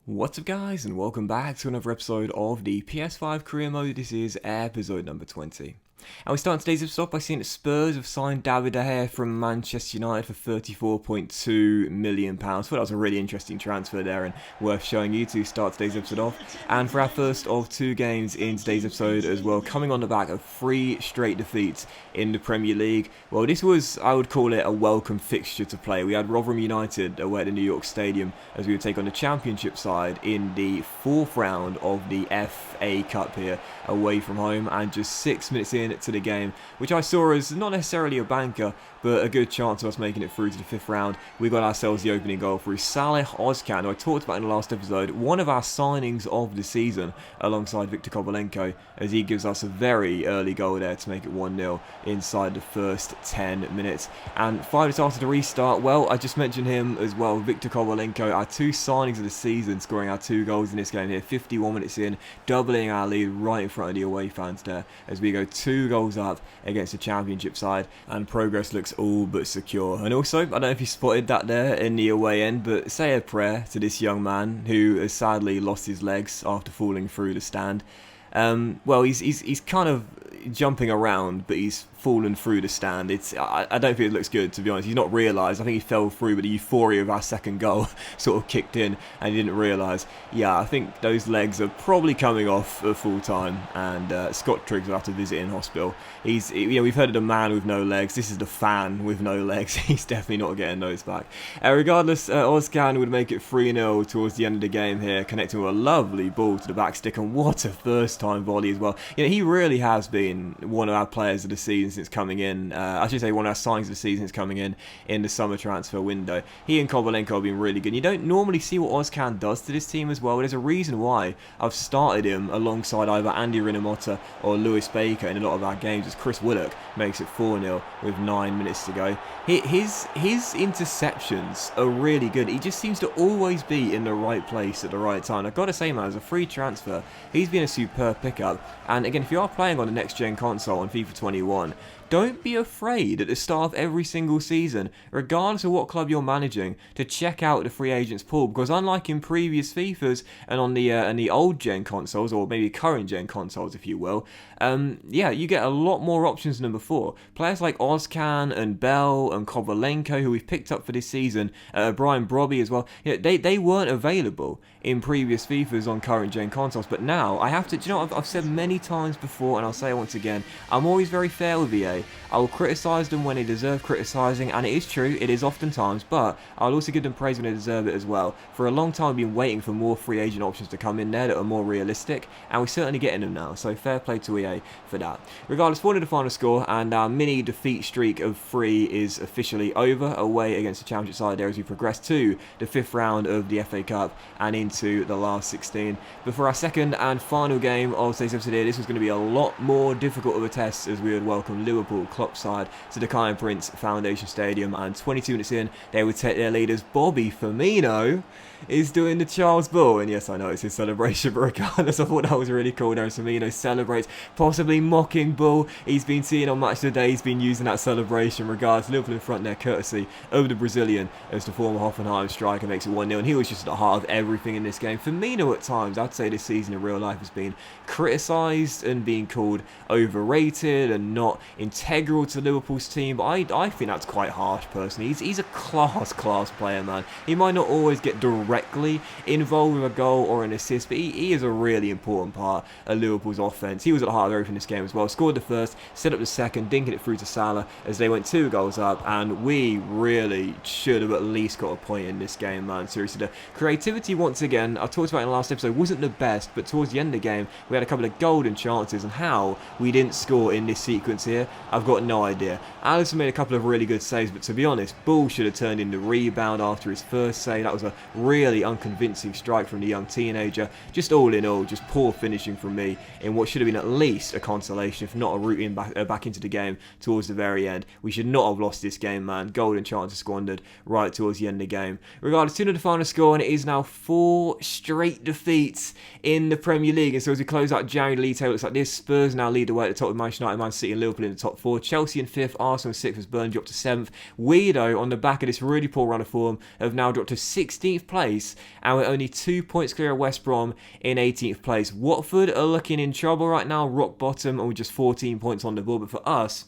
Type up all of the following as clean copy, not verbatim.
What's up guys, and welcome back to another episode of the PS5 career mode. This is episode number 20. And we start today's episode by seeing that Spurs have signed David De Gea from Manchester United for £34.2 million. Thought that was a really interesting transfer there and worth showing you to start today's episode off. And for our first of two games in today's episode as well, coming on the back of 3 straight defeats in the Premier League. Well, this was, I would call it, a welcome fixture to play. We had Rotherham United away at the New York Stadium as we would take on the Championship side in the 4th round of the FA Cup here, away from home, and just 6 minutes in to the game, which I saw as not necessarily a banker, but a good chance of us making it through to the 5th round. We got ourselves the opening goal through Saleh Ozcan, who I talked about in the last episode, one of our signings of the season, alongside Viktor Kovalenko, as he gives us a very early goal there to make it 1-0 inside the first 10 minutes. And 5 minutes after the restart, well, I just mentioned him as well, Viktor Kovalenko, our 2 signings of the season, scoring our 2 goals in this game here, 51 minutes in, doubling our lead right in front of the away fans there, as we go 2 goals up against the Championship side, and progress looks all but secure. And also, I don't know if you spotted that there in the away end, but say a prayer to this young man who has sadly lost his legs after falling through the stand. Well, he's kind of jumping around, but he's fallen through the stand. I don't think it looks good, to be honest. He's not realised. I think he fell through, but the euphoria of our second goal sort of kicked in, and he didn't realise. Yeah, I think those legs are probably coming off at full time, and Scott Triggs will have to visit in hospital. We've heard of the man with no legs. This is the fan with no legs. He's definitely not getting those back. Regardless, Ozcan would make it 3-0 towards the end of the game here, connecting with a lovely ball to the back stick, and what a first-time volley as well. He really has been one of our players of the season since coming in. I should say one of our signings of the season since coming in the summer transfer window. He and Kovalenko have been really good. You don't normally see what Ozcan does to this team as well. There's a reason why I've started him alongside either Andy Rinomhota or Lewis Baker in a lot of our games, as Chris Willock makes it 4-0 with 9 minutes to go. His interceptions are really good. He just seems to always be in the right place at the right time. I've got to say, man, as a free transfer, he's been a superb pickup. And again, if you are playing on the next-gen console on FIFA 21, don't be afraid at the start of every single season, regardless of what club you're managing, to check out the free agents pool, because unlike in previous FIFAs and on the old gen consoles, or maybe current gen consoles if you will, you get a lot more options than before. Players like Ozcan and Bell and Kovalenko, who we've picked up for this season, Brian Brobby as well, they weren't available in previous FIFAs on current gen consoles, but now I have to, I've said many times before, and I'll say it once again, I'm always very fair with EA. I will criticise them when they deserve criticising, and it is true, it is oftentimes, but I'll also give them praise when they deserve it as well. For a long time I've been waiting for more free agent options to come in there that are more realistic, and we're certainly getting them now, so fair play to EA for that. Regardless, 4-0 the final score, and our mini defeat streak of 3 is officially over, away against the Championship side there as we progress to the 5th round of the FA Cup and into the last 16. But for our second and final game of today's episode here, this was going to be a lot more difficult of a test as we would welcome Liverpool Klopp side to the Kyan Prince Foundation Stadium, and 22 minutes in they would take their lead as Bobby Firmino is doing the Charles Bull, and yes, I know it's his celebration, but regardless, I thought that was really cool there as Firmino celebrates, possibly mocking Bull. He's been seen on Match of the Day, he's been using that celebration. Regards, Liverpool in front there courtesy of the Brazilian as the former Hoffenheim striker makes it 1-0, and he was just at the heart of everything in this game. Firmino at times, I'd say this season in real life has been criticised and being called overrated and not integral to Liverpool's team, but I think that's quite harsh personally. He's a class player, man. He might not always get directly involved with a goal or an assist, but he is a really important part of Liverpool's offence. He was at the heart of everything in this game as well. Scored the first, set up the second, dinking it through to Salah as they went 2 goals up, and we really should have at least got a point in this game, man. Seriously, the creativity once again, I talked about in the last episode, wasn't the best, but towards the end of the game we had a couple of golden chances, and how we didn't score in this sequence here, I've got no idea. Alisson made a couple of really good saves, but to be honest, Bull should have turned in the rebound after his first save. That was a really unconvincing strike from the young teenager. Just all in all, just poor finishing from me in what should have been at least a consolation, if not a route in back into the game towards the very end. We should not have lost this game, man. Golden chances squandered right towards the end of the game. Regardless, 2-0 the final score, and it is now 4 straight defeats in the Premier League. And so as we close out January league table, it looks like this. Spurs now lead the way at the top with Manchester United, Man City and Liverpool in the top 4th, Chelsea in 5th, Arsenal in 6th as Burnley dropped to 7th. We, though, on the back of this really poor run of form, have now dropped to 16th place, and we're only 2 points clear of West Brom in 18th place. Watford are looking in trouble right now, rock bottom, and we're just 14 points on the board, but for us,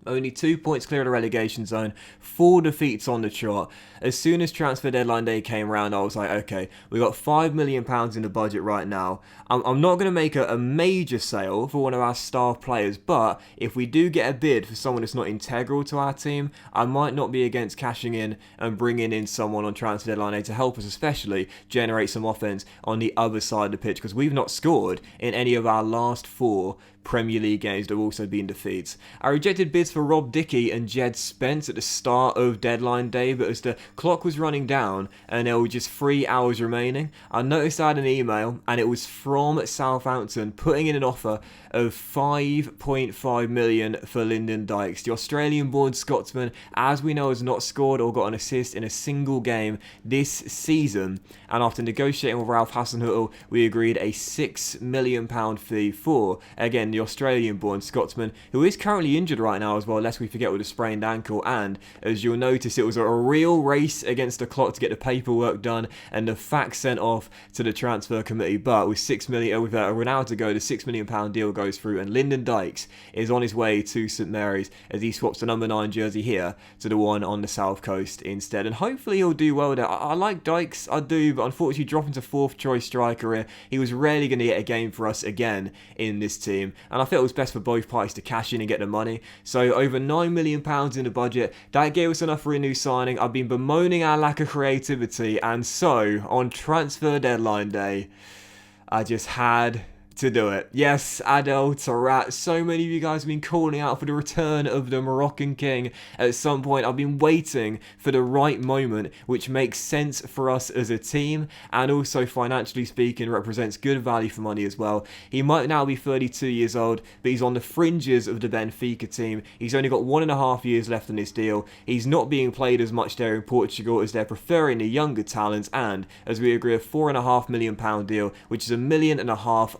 only 2 points clear of the relegation zone, 4 defeats on the trot. As soon as transfer deadline day came around, I was like, okay, we got £5 million in the budget right now. I'm not going to make a major sale for one of our star players, but if we do get a bid for someone that's not integral to our team, I might not be against cashing in and bringing in someone on transfer deadline day to help us especially generate some offense on the other side of the pitch, because we've not scored in any of our last 4 Premier League games that have also been defeats. I rejected bids for Rob Dickey and Jed Spence at the start of deadline day, but as the clock was running down and there were just 3 hours remaining, I noticed I had an email, and it was from Southampton putting in an offer of 5.5 million for Lyndon Dykes. The Australian-born Scotsman, as we know, has not scored or got an assist in a single game this season, and after negotiating with Ralph Hasenhüttl, we agreed a £6 million fee for, again, the Australian-born Scotsman, who is currently injured right now as well, lest we forget, with a sprained ankle. And as you'll notice, it was a real race against the clock to get the paperwork done and the facts sent off to the transfer committee. But with Ronaldo to go, the £6 million deal goes through, and Lyndon Dykes is on his way to St Mary's as he swaps the number 9 jersey here to the one on the south coast instead. And hopefully he'll do well there. I like Dykes, I do, but unfortunately dropping to 4th choice striker here, he was rarely going to get a game for us again in this team. And I felt it was best for both parties to cash in and get the money. So over £9 million in the budget, that gave us enough for a new signing. I've been bemoaning our lack of creativity, and so on transfer deadline day, I just had to do it. Yes, Adel Taarabt. So many of you guys have been calling out for the return of the Moroccan king at some point. I've been waiting for the right moment, which makes sense for us as a team, and also financially speaking represents good value for money as well. He might now be 32 years old, but he's on the fringes of the Benfica team. He's only got 1.5 years left on his deal. He's not being played as much there in Portugal, as they're preferring the younger talents, and as we agree, a £4.5 million deal, which is £1.5 million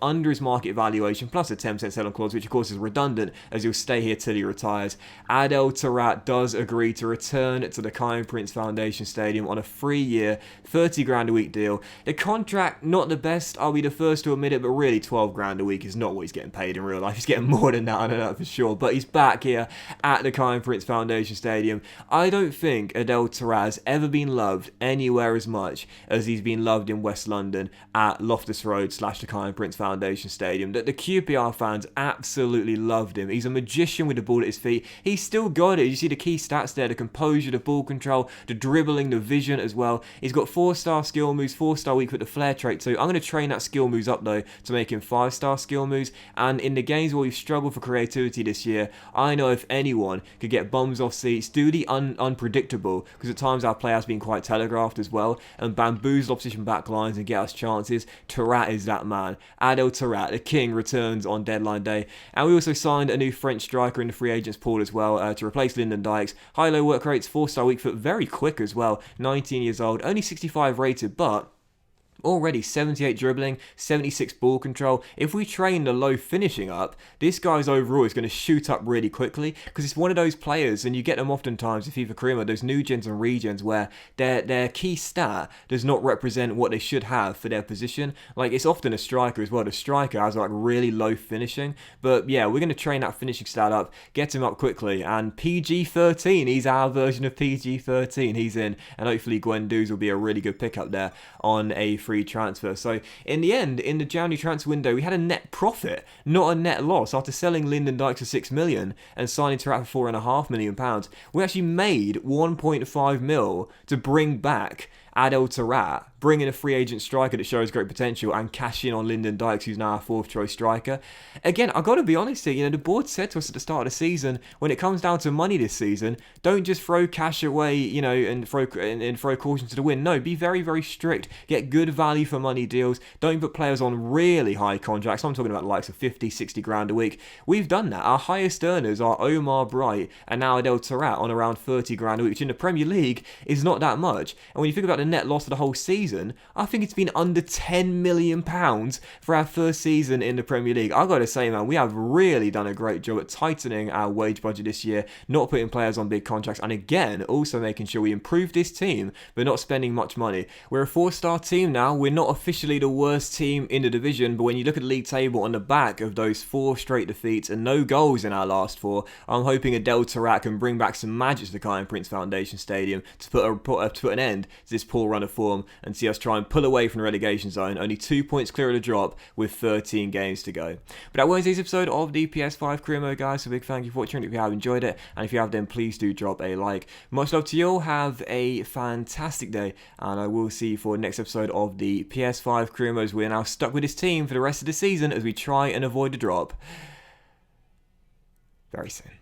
under his market valuation, plus a 10% sell-on clause, which of course is redundant as he'll stay here till he retires. Adel Taarabt does agree to return to the Kine Prince Foundation Stadium on a 3-year, 30 grand a week deal. The contract, not the best, I'll be the first to admit it, but really 12 grand a week is not what he's getting paid in real life. He's getting more than that, I know that for sure, but he's back here at the Kine Prince Foundation Stadium. I don't think Adel Taarabt has ever been loved anywhere as much as he's been loved in West London at Loftus Road / the Kine Prince Foundation Stadium. That the QPR fans absolutely loved him. He's a magician with the ball at his feet. He's still got it. You see the key stats there: the composure, the ball control, the dribbling, the vision as well. He's got 4-star skill moves, 4-star weak with the flair trait too. I'm going to train that skill moves up though to make him 5-star skill moves. And in the games where we've struggled for creativity this year, I know if anyone could get bums off seats, do the unpredictable, because at times our play has been quite telegraphed as well, and bamboozle opposition back lines and get us chances, Taarabt is that man. Adel Taarabt, the king, returns on deadline day. And we also signed a new French striker in the free agents pool as well to replace Lyndon Dykes. High-low work rates, 4-star weak foot, very quick as well, 19 years old, only 65 rated, but already 78 dribbling, 76 ball control. If we train the low finishing up, this guy's overall is going to shoot up really quickly, because it's one of those players, and you get them oftentimes in FIFA Career Mode, those new gens and regens where their key stat does not represent what they should have for their position. Like, it's often a striker as well. The striker has like really low finishing, but yeah, we're going to train that finishing stat up, get him up quickly, and PG-13, he's our version of PG-13. He's in, and hopefully Guendouzi will be a really good pickup there on a free transfer. So in the end, in the January transfer window, we had a net profit, not a net loss. After selling Lyndon Dykes for £6 million and signing Taarabt for £4.5 million, we actually made 1.5 mil to bring back Adel Taarabt, bring in a free agent striker that shows great potential, and cash in on Lyndon Dykes, who's now our 4th choice striker. Again, I've got to be honest here, the board said to us at the start of the season, when it comes down to money this season, don't just throw cash away, and throw caution to the wind. No, be very, very strict. Get good value for money deals. Don't put players on really high contracts. I'm talking about the likes of 50, 60 grand a week. We've done that. Our highest earners are Omar Bright and now Adel Taarabt on around 30 grand a week, which in the Premier League is not that much. And when you think about the net loss of the whole season, I think it's been under £10 million for our first season in the Premier League. I gotta say, man, we have really done a great job at tightening our wage budget this year, not putting players on big contracts, and again, also making sure we improve this team, but not spending much money. We're a 4-star team now. We're not officially the worst team in the division, but when you look at the league table on the back of those 4 straight defeats and no goals in our last 4, I'm hoping Adel Taarabt can bring back some magic to the Kai Prince Foundation Stadium to put an end to this poor run of form and see us try and pull away from the relegation zone, only 2 points clear of the drop with 13 games to go. But that was this episode of the PS5 Career Mode, guys, so big thank you for watching. If you have enjoyed it, and if you have, then please do drop a like. Much love to you all, have a fantastic day, and I will see you for the next episode of the PS5 Career Mode. We're now stuck with this team for the rest of the season as we try and avoid the drop very soon.